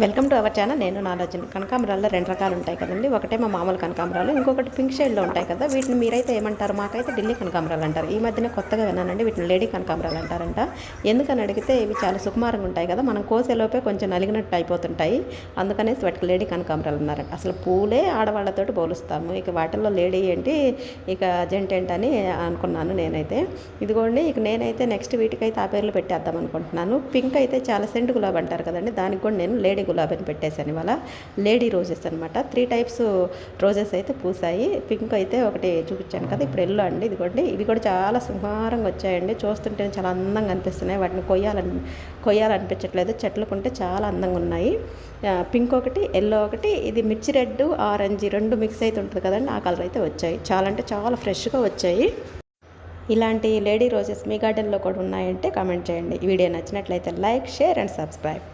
Welcome to our channel. నేను నాగార్జున. కనకాంబరాల్లో రెండు రకాలు ఉంటాయి కదండి. ఒకటేమో మామూలు కనకాంబరాలు, ఇంకొకటి పింక్ షేడ్లో ఉంటాయి కదా. వీటిని మీరైతే ఏమంటారు? మాకైతే ఢిల్లీ కనకాంబరాలు అంటారు. ఈ మధ్యనే కొత్తగా విన్నానండి, వీటిని లేడీ కనకాంబరాలు అంటారంట. ఎందుకని అడిగితే ఇవి చాలా సుకుమారంగా ఉంటాయి కదా, మనం కోసేలోపే కొంచెం నలిగినట్టు అయిపోతుంటాయి, అందుకనేసి వాటికి లేడీ కనకాంబరాలు ఉన్నారంట. అసలు పూలే ఆడవాళ్ళతోటి పోలుస్తాము, ఇక వాటిల్లో లేడీ ఏంటి, ఇక జెంట్ ఏంటని అనుకున్నాను నేనైతే. ఇదిగోండి, ఇక నేనైతే నెక్స్ట్ వీటికైతే ఆ పేర్లు పెట్టేద్దాం అనుకుంటున్నాను. పింక్ అయితే చాలా సెంటు గులాబీ అంటారు కదండి, దానికి కూడా నేను లేడీ గులాబీని పెట్టేశాను ఇవాళ. లేడీ రోజెస్ అనమాట. 3 టైప్స్ రోజెస్ అయితే పూసాయి. పింక్ అయితే ఒకటి చూపించాను కదా, ఇప్పుడు ఎల్లో అండి. ఇదిగోండి, ఇవి కూడా చాలా సుమారంగా వచ్చాయండి. చూస్తుంటే చాలా అందంగా అనిపిస్తున్నాయి. వాటిని కొయ్యాలనిపించట్లేదు, చెట్లకుంటే చాలా అందంగా ఉన్నాయి. పింక్ ఒకటి, ఎల్లో ఒకటి, ఇది మిర్చి రెడ్ ఆరెంజ్ రెండు మిక్స్ అయితే ఉంటుంది కదండి, ఆ కలర్ అయితే వచ్చాయి. చాలా అంటే చాలా ఫ్రెష్గా వచ్చాయి. ఇలాంటి లేడీ రోజెస్ మీ గార్డెన్లో కూడా ఉన్నాయంటే కామెంట్ చేయండి. ఈ వీడియో నచ్చినట్లయితే లైక్, షేర్ అండ్ సబ్స్క్రైబ్.